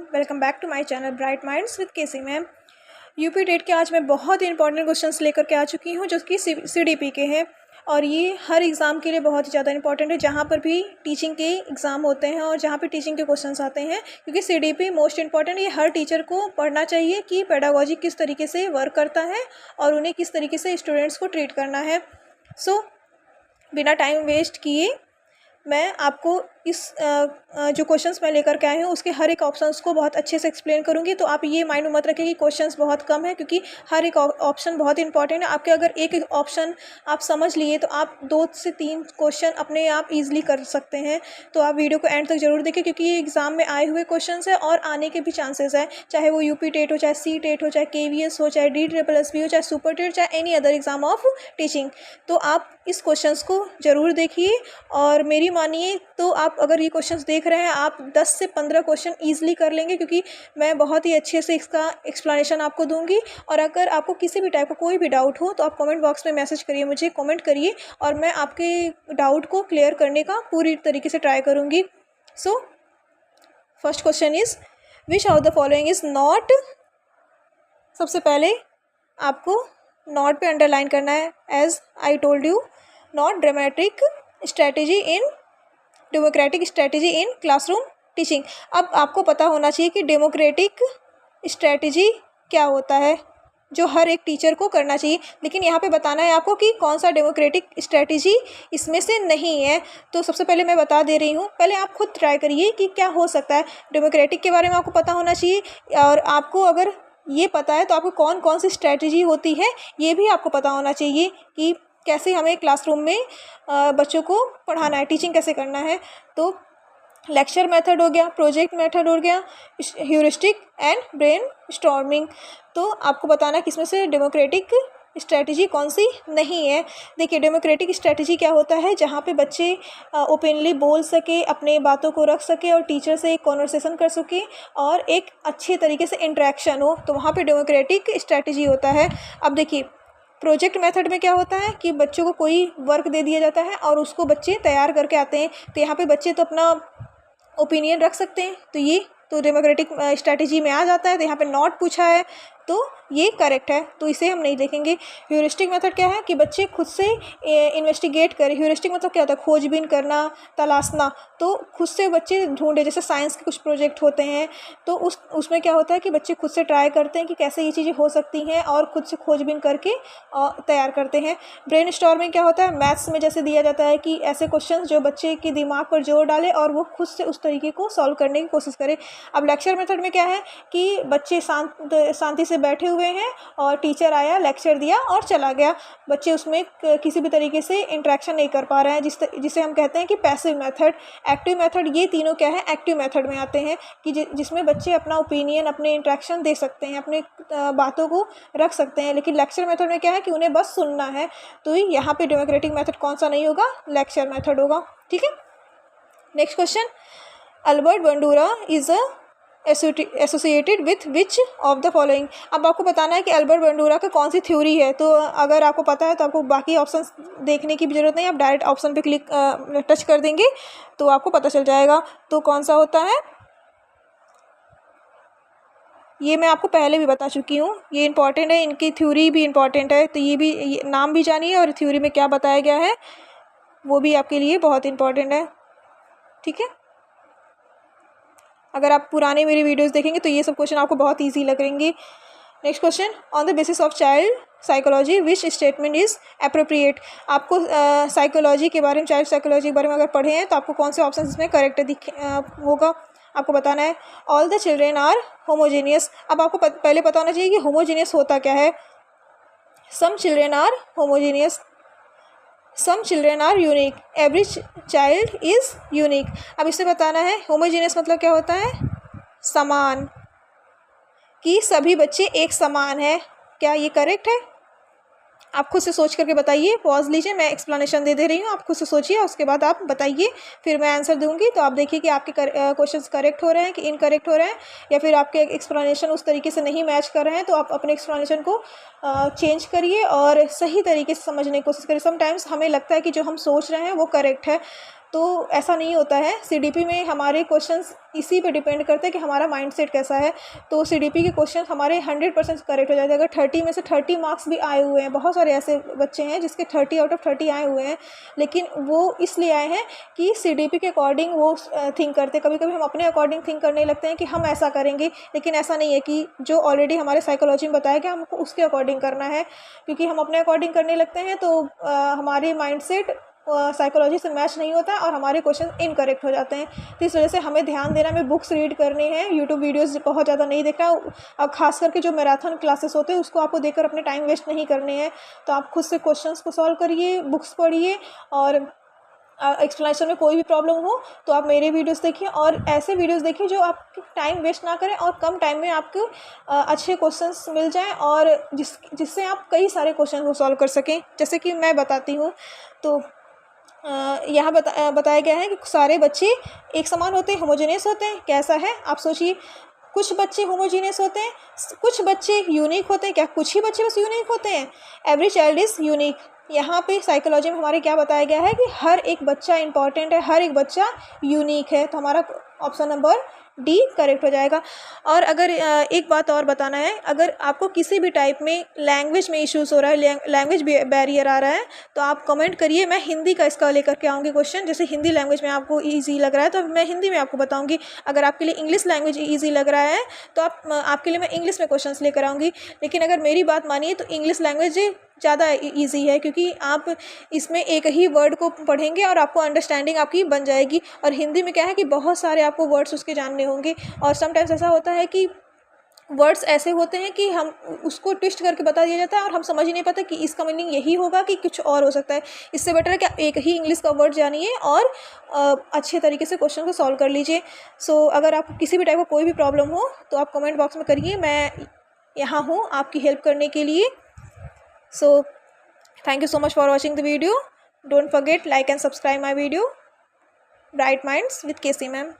Welcome back to my channel bright minds with KC ma'am. UP TET के आज मैं बहुत ही इंपॉर्टेंट क्वेश्चंस लेकर के आ चुकी हूँ जो कि सीडीपी के हैं और ये हर एग्ज़ाम के लिए बहुत ही ज़्यादा इंपॉर्टेंट है जहाँ पर भी टीचिंग के एग्ज़ाम होते हैं और जहाँ पे टीचिंग के क्वेश्चंस आते हैं, क्योंकि सीडीपी मोस्ट इंपॉर्टेंट ये हर टीचर को पढ़ना चाहिए कि पेडागोजी किस तरीके से वर्क करता है और उन्हें किस तरीके से स्टूडेंट्स को ट्रीट करना है। सो बिना टाइम वेस्ट किए मैं आपको इस जो क्वेश्चंस मैं लेकर के आई हूँ उसके हर एक ऑप्शंस को बहुत अच्छे से एक्सप्लेन करूँगी। तो आप ये माइंड में मत रखिए कि क्वेश्चंस बहुत कम है, क्योंकि हर एक ऑप्शन बहुत इंपॉर्टेंट है। आपके अगर एक ऑप्शन आप समझ लिए तो आप 2 से 3 क्वेश्चन अपने आप ईजिली कर सकते हैं। तो आप वीडियो को एंड तक जरूर देखिए, क्योंकि ये एग्ज़ाम में आए हुए क्वेश्चन है और आने के भी चांसेस है, चाहे वो यूपी टेट हो, चाहे सी टेट हो, चाहे KVS हो, चाहे DSSB हो, चाहे सुपर टेट, चाहे any other exam of teaching. तो आप इस क्वेश्चंस को ज़रूर देखिए और मेरी मानिए तो आप अगर ये क्वेश्चंस देख रहे हैं आप 10 से 15 क्वेश्चन ईजिली कर लेंगे, क्योंकि मैं बहुत ही अच्छे से इसका एक्सप्लेनेशन आपको दूंगी। और अगर आपको किसी भी टाइप का कोई भी डाउट हो तो आप कमेंट बॉक्स में मैसेज करिए, मुझे कमेंट करिए और मैं आपके डाउट को क्लियर करने का पूरी तरीके से ट्राई करूँगी। So first question is which of the following is not. सबसे पहले आपको नॉट पे अंडरलाइन करना है। As I told you, not dramatic strategy in democratic strategy in classroom teaching. अब आपको पता होना चाहिए कि डेमोक्रेटिक स्ट्रैटेजी क्या होता है जो हर एक टीचर को करना चाहिए, लेकिन यहाँ पे बताना है आपको कि कौन सा डेमोक्रेटिक स्ट्रैटेजी इसमें से नहीं है। तो सबसे पहले मैं बता दे रही हूँ, पहले आप खुद ट्राई करिए कि क्या हो सकता है। डेमोक्रेटिक के बारे में आपको पता होना चाहिए और आपको अगर ये पता है तो आपको कौन कौन सी स्ट्रैटेजी होती है ये भी आपको पता होना चाहिए कि कैसे हमें क्लासरूम में बच्चों को पढ़ाना है, टीचिंग कैसे करना है। तो लेक्चर मेथड हो गया, प्रोजेक्ट मेथड हो गया, ह्यूरिस्टिक एंड ब्रेन स्टॉर्मिंग। तो आपको बताना है कि इसमें से डेमोक्रेटिक स्ट्रैटेजी कौन सी नहीं है। देखिए, डेमोक्रेटिक स्ट्रैटेजी क्या होता है, जहाँ पे बच्चे ओपनली बोल सके, अपने बातों को रख सके और टीचर से एक कॉन्वर्सेशन कर सके और एक अच्छे तरीके से इंटरेक्शन हो, तो वहाँ पे डेमोक्रेटिक स्ट्रैटेजी होता है। अब देखिए, प्रोजेक्ट मेथड में क्या होता है कि बच्चों को कोई वर्क दे दिया जाता है और उसको बच्चे तैयार करके आते हैं, तो यहाँ पे बच्चे तो अपना ओपिनियन रख सकते हैं, तो ये तो डेमोक्रेटिक स्ट्रैटेजी में आ जाता है। तो यहाँ पे नॉट पूछा है तो ये करेक्ट है, तो इसे हम नहीं देखेंगे। ह्यूरिस्टिक मेथड क्या है कि बच्चे खुद से इन्वेस्टिगेट करें। ह्यूरिस्टिक मतलब क्या होता है, खोजबीन करना, तलाशना। तो खुद से बच्चे ढूंढे, जैसे साइंस के कुछ प्रोजेक्ट होते हैं तो उसमें क्या होता है कि बच्चे खुद से ट्राई करते हैं कि कैसे ये चीज़ें हो सकती हैं और खुद से खोजबीन करके तैयार करते हैं। ब्रेन स्टॉर्मिंग क्या होता है, मैथ्स में जैसे दिया जाता है कि ऐसे क्वेश्चन जो बच्चे के दिमाग पर जोर डाले और वो खुद से उस तरीके को सॉल्व करने की कोशिश करे। अब लेक्चर मेथड में क्या है कि बच्चे शांति से बैठे हुए हैं और टीचर आया, लेक्चर दिया और चला गया, बच्चे उसमें किसी भी तरीके से इंटरेक्शन नहीं कर पा रहे हैं, जिसे हम कहते हैं कि पैसिव मेथड, एक्टिव मेथड। ये तीनों क्या है, एक्टिव मेथड में आते हैं कि जिसमें बच्चे अपना ओपिनियन, अपने इंटरेक्शन दे सकते हैं, अपने बातों को रख सकते हैं। लेकिन लेक्चर मेथड में क्या है कि उन्हें बस सुनना है, तो यहाँ पे डेमोक्रेटिक मेथड कौन सा नहीं होगा, लेक्चर मेथड होगा। ठीक है, next question, Albert Bandura is associated with which of the following. अब आपको बताना है कि अल्बर्ट बंडूरा का कौन सी थ्योरी है। तो अगर आपको पता है तो आपको बाकी ऑप्शंस देखने की भी ज़रूरत नहीं, आप डायरेक्ट ऑप्शन पे क्लिक टच कर देंगे तो आपको पता चल जाएगा। तो कौन सा होता है, ये मैं आपको पहले भी बता चुकी हूँ, ये इंपॉर्टेंट है, इनकी थ्योरी भी इंपॉर्टेंट है, तो ये नाम भी जानिए और थ्योरी में क्या बताया गया है वो भी आपके लिए बहुत इंपॉर्टेंट है। ठीक है, अगर आप पुराने मेरे वीडियोस देखेंगे तो ये सब क्वेश्चन आपको बहुत इजी लगेंगे। Next question, on the basis of child psychology which statement is appropriate. आपको साइकोलॉजी के बारे में, चाइल्ड साइकोलॉजी के बारे में अगर पढ़े हैं तो आपको कौन से ऑप्शन इसमें करेक्ट होगा आपको बताना है। All the children are homogeneous. अब आपको पहले पता होना चाहिए कि होमोजीनियस होता क्या है। Some children are homogeneous, some children are unique, every child is unique. अब इसे बताना है होमोजीनियस मतलब क्या होता है, समान, कि सभी बच्चे एक समान है। क्या ये करेक्ट है? आप खुद से सोच करके बताइए, पॉज लीजिए, मैं एक्सप्लेनेशन दे रही हूँ, आप खुद से सोचिए, उसके बाद आप बताइए, फिर मैं आंसर दूंगी। तो आप देखिए कि आपके क्वेश्चंस करेक्ट हो रहे हैं कि इनकरेक्ट हो रहे हैं, या फिर आपके एक्सप्लेनेशन उस तरीके से नहीं मैच कर रहे हैं, तो आप अपने एक्सप्लेनेशन को चेंज करिए और सही तरीके से समझने की कोशिश करिए। समटाइम्स हमें लगता है कि जो हम सोच रहे हैं वो करेक्ट है, तो ऐसा नहीं होता है। CDP में हमारे क्वेश्चंस इसी पे डिपेंड करते हैं कि हमारा माइंडसेट कैसा है। तो CDP के क्वेश्चन हमारे 100% करेक्ट हो जाते हैं। अगर 30 में से 30 मार्क्स भी आए हुए हैं, बहुत सारे ऐसे बच्चे हैं जिसके 30 आउट ऑफ 30 आए हुए हैं, लेकिन वो इसलिए आए हैं कि CDP के अकॉर्डिंग वो थिंक करते। कभी कभी हम अपने अकॉर्डिंग थिंक करने लगते हैं कि हम ऐसा करेंगे, लेकिन ऐसा नहीं है कि जो ऑलरेडी हमारे साइकोलॉजी में बताया गया हमको उसके अकॉर्डिंग करना है। क्योंकि हम अपने अकॉर्डिंग करने लगते हैं तो हमारे माइंडसेट साइकोलॉजी से मैच नहीं होता है और हमारे क्वेश्चन इनकरेक्ट हो जाते हैं। तो इस वजह से हमें ध्यान देना, हमें बुक्स रीड करनी है, यूट्यूब वीडियोस बहुत ज़्यादा नहीं देखना। और ख़ास करके जो मैराथन क्लासेस होते हैं उसको आपको देखकर अपने टाइम वेस्ट नहीं करने हैं। तो आप खुद से क्वेश्चंस को सॉल्व करिए, बुक्स पढ़िए, और एक्सप्लेनेशन में कोई भी प्रॉब्लम हो तो आप मेरे वीडियोस देखिए, और ऐसे वीडियोस देखिए जो आपके टाइम वेस्ट ना करें और कम टाइम में आपको अच्छे क्वेश्चंस मिल जाएं, और जिससे आप कई सारे क्वेश्चन को सॉल्व कर सकें। जैसे कि मैं बताती हूँ, तो यहाँ बताया गया है कि सारे बच्चे एक समान होते हैं, होमोजेनियस होते हैं। कैसा है आप सोचिए, कुछ बच्चे होमोजीनियस होते हैं, कुछ बच्चे यूनिक होते हैं। क्या कुछ ही बच्चे बस यूनिक होते हैं? Every child is unique. यहाँ पे साइकोलॉजी में हमारे क्या बताया गया है कि हर एक बच्चा इंपॉर्टेंट है, हर एक बच्चा यूनिक है। तो हमारा ऑप्शन नंबर डी करेक्ट हो जाएगा। और अगर एक बात और बताना है, अगर आपको किसी भी टाइप में लैंग्वेज में इश्यूज़ हो रहा है, लैंग्वेज बैरियर आ रहा है, तो आप कमेंट करिए। मैं हिंदी का इसका लेकर के आऊँगी क्वेश्चन। जैसे हिंदी लैंग्वेज में आपको ईजी लग रहा है तो मैं हिंदी में आपको बताऊँगी। अगर आपके लिए इंग्लिश लैंग्वेज ईजी लग रहा है तो आपके लिए मैं इंग्लिश में क्वेश्चन लेकर आऊँगी। लेकिन अगर मेरी बात मानिए तो इंग्लिश लैंग्वेज ज़्यादा ईजी है, क्योंकि आप इसमें एक ही वर्ड को पढ़ेंगे और आपको अंडरस्टैंडिंग आपकी बन जाएगी। और हिंदी में क्या है कि बहुत सारे आपको वर्ड्स उसके जानने होंगे, और समटाइम्स ऐसा होता है कि वर्ड्स ऐसे होते हैं कि हम उसको ट्विस्ट करके बता दिया जाता है और हम समझ ही नहीं पाते कि इसका मीनिंग यही होगा कि कुछ और हो सकता है। इससे बेटर है कि आप एक ही इंग्लिश का वर्ड जानिए और अच्छे तरीके से क्वेश्चन को सॉल्व कर लीजिए। सो अगर आपको किसी भी टाइप का कोई भी प्रॉब्लम हो तो आप कमेंट बॉक्स में करिए, मैं यहाँ हूँ आपकी हेल्प करने के लिए। So thank you so much for watching the video. Don't forget like and subscribe my video. Bright Minds with KC ma'am.